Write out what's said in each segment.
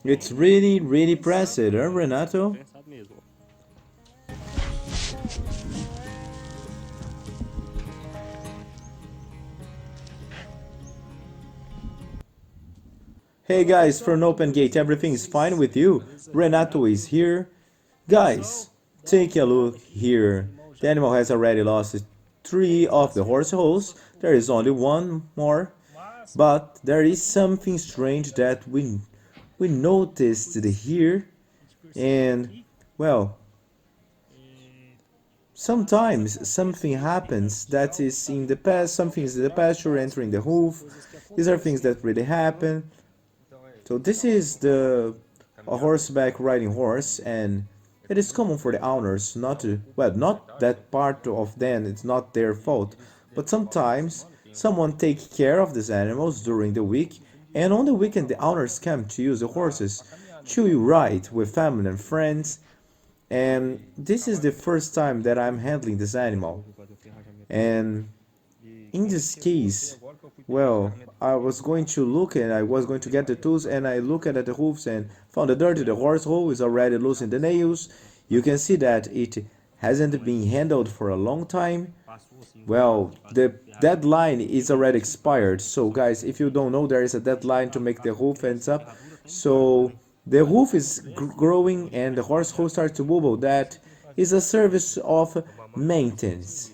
It's really, really pressed, huh, Renato? Hey guys, for an open gate, everything is fine with you? Renato is here. Guys, take a look here. The animal has already lost three of the horse holes. There is only one more. But there is something strange that we noticed here, and well, sometimes something happens that is in the past, something is in the pasture entering the hoof. These are things that really happen. So this is the a horseback riding horse, and it is common for the owners not to, well, not that part of them, it's not their fault, but sometimes someone take care of these animals during the week, and on the weekend the owners come to use the horses to ride with family and friends, and this is the first time that I'm handling this animal. And in this case, well, I was going to look and I was going to get the tools and I looked at the hoofs and found the dirt. The horse hole is already losing the nails. You can see that it hasn't been handled for a long time. Well, the deadline is already expired. So guys, if you don't know, there is a deadline to make the hoof ends up. So the hoof is growing and the horse hole starts to wobble. That is a service of maintenance.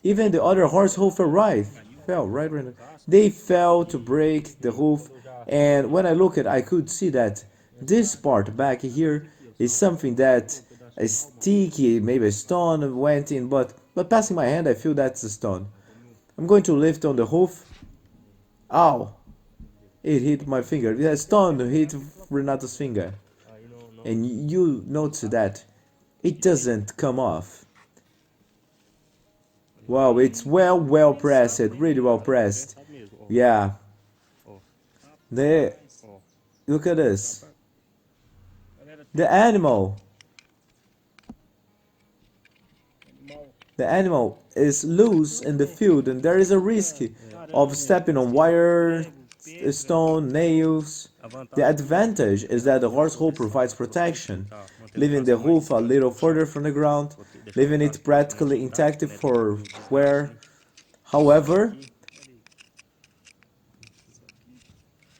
Even the other horse hoof arrived, fell right when they fell to break the hoof, and when I looked, I could see that this part back here is something that a sticky, maybe a stone went in, but passing my hand, I feel that's a stone. I'm going to lift on the hoof. Ow! It hit my finger. The stone hit Renato's finger, and you notice that it doesn't come off. Wow, it's well pressed, really well pressed. Yeah, the look at this. The animal, the animal is loose in the field, and there is a risk of stepping on wire, stone, nails. The advantage is that the horse hole provides protection, leaving the hoof a little further from the ground, leaving it practically intact for wear. However,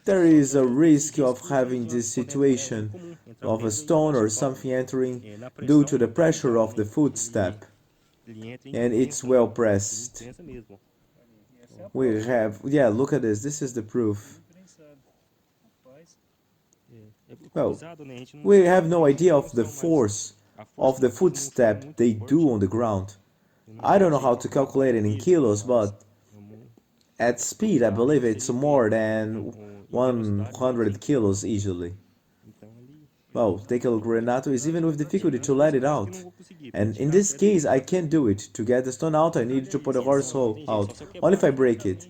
there is a risk of having this situation of a stone or something entering due to the pressure of the footstep, and it's well pressed. We have, yeah, look at this, this is the proof. Well, we have no idea of the force of the footstep they do on the ground. I don't know how to calculate it in kilos, but at speed I believe it's more than 100 kilos easily. Well, take a look, Renato is even with difficulty to let it out. And in this case, I can't do it. To get the stone out, I need to put the horse hole out. Only if I break it.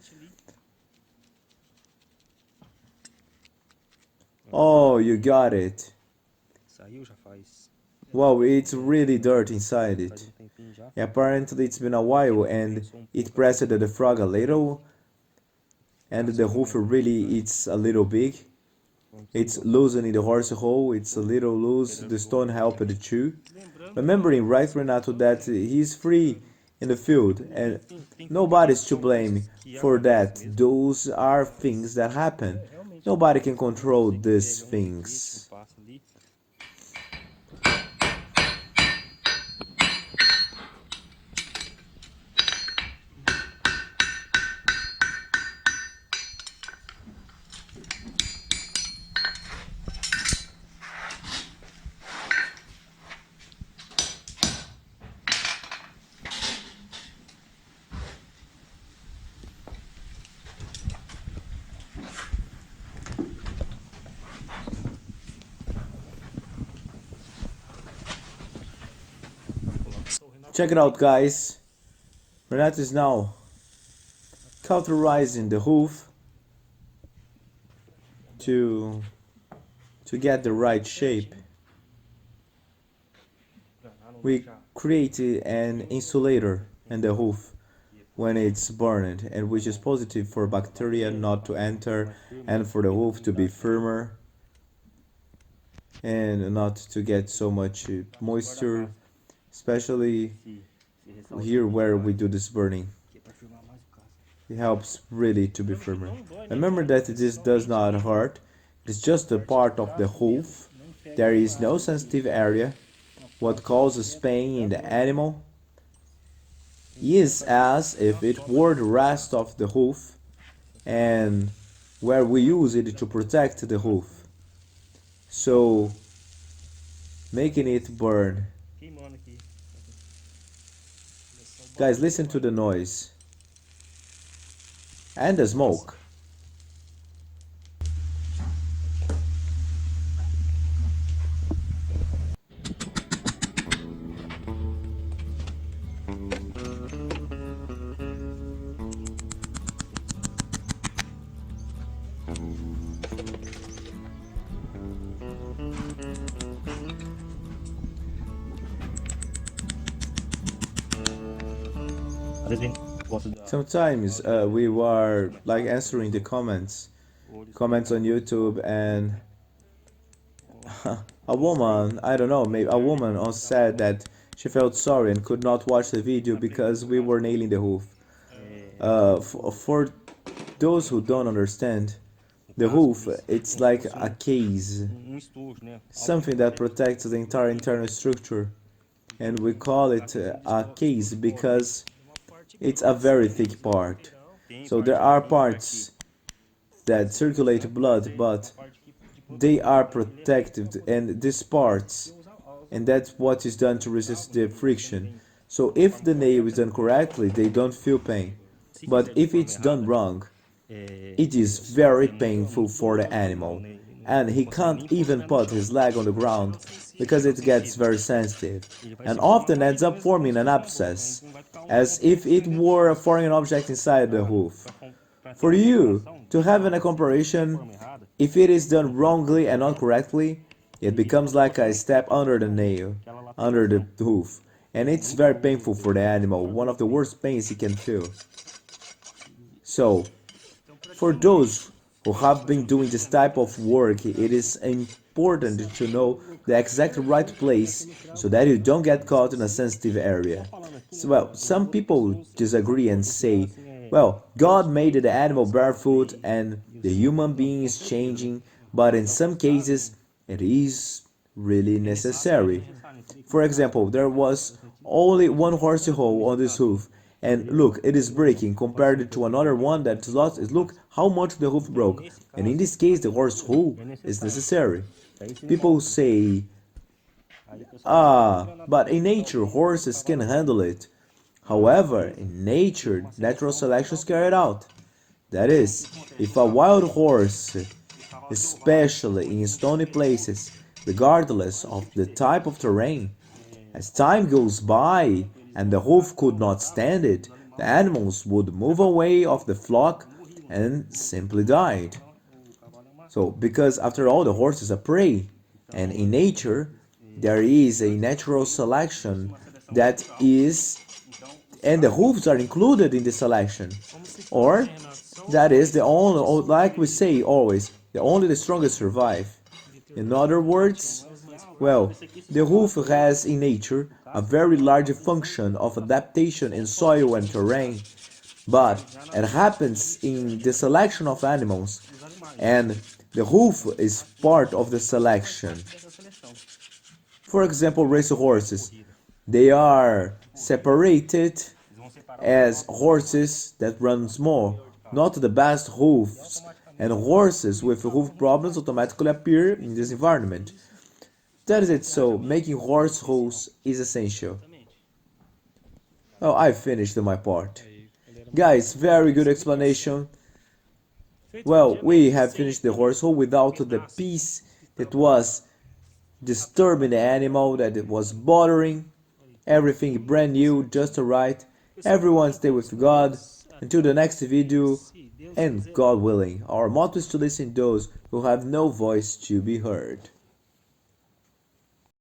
Oh, you got it. Wow, it's really dirt inside it. Apparently it's been a while and it pressed the frog a little and the hoof really it's a little big. It's loosening the horse hole, it's a little loose, the stone helped too. Remembering, right, Renato, that he's free in the field and nobody's to blame for that. Those are things that happen. Nobody can control these things. Check it out, guys. Renato is now cauterizing the hoof to to get the right shape. We created an insulator in the hoof when it's burned, and which is positive for bacteria not to enter and for the hoof to be firmer. and not to get so much moisture, especially here where we do this burning. It helps really to be firmer. Remember that this does not hurt. It's just a part of the hoof. There is no sensitive area. What causes pain in the animal is as if it were the rest of the hoof, and where we use it to protect the hoof. So, making it burn. Guys, listen to the noise and the smoke. Sometimes we were like answering the comments on YouTube, and a woman, I don't know, maybe a woman said that she felt sorry and could not watch the video because we were nailing the hoof. For those who don't understand, the hoof, it's like a case, something that protects the entire internal structure, and we call it a case because it's a very thick part. So there are parts that circulate blood, but they are protected, and these parts, and that's what is done to resist the friction. So if the nail is done correctly, they don't feel pain. But if it's done wrong, it is very painful for the animal, and he can't even put his leg on the ground because it gets very sensitive, and often ends up forming an abscess, as if it were a foreign object inside the hoof. For you to have a comparison, if it is done wrongly and not correctly, it becomes like a step under the nail, under the hoof, and it's very painful for the animal, one of the worst pains he can feel. So, for those who have been doing this type of work, it is important to know the exact right place so that you don't get caught in a sensitive area. So, well, some people disagree and say, well, God made the animal barefoot and the human being is changing, but in some cases it is really necessary. For example, there was only one horse hole on this hoof, and look, it is breaking compared to another one that lost. Look how much the hoof broke, and in this case the horse hole is necessary. People say, but in nature horses can handle it. However, in nature, natural selection is carried out. That is, if a wild horse, especially in stony places, regardless of the type of terrain, as time goes by and the hoof could not stand it, the animals would move away of the flock and simply died. So, because after all, the horse is a prey, and in nature, there is a natural selection that is, and the hooves are included in the selection, or that is the only, like we say always, only the strongest survive. In other words, well, the hoof has in nature a very large function of adaptation in soil and terrain, but it happens in the selection of animals, and the hoof is part of the selection. For example, race horses, they are separated as horses that run small, not the best hoofs, and horses with hoof problems automatically appear in this environment. That is it, so making horse holes is essential. Oh, I finished my part. Guys, very good explanation. Well, we have finished the horse hole without the piece that was disturbing the animal, that it was bothering. Everything brand new, just right. Everyone stay with God. Until the next video, and God willing, our motto is to listen to those who have no voice to be heard.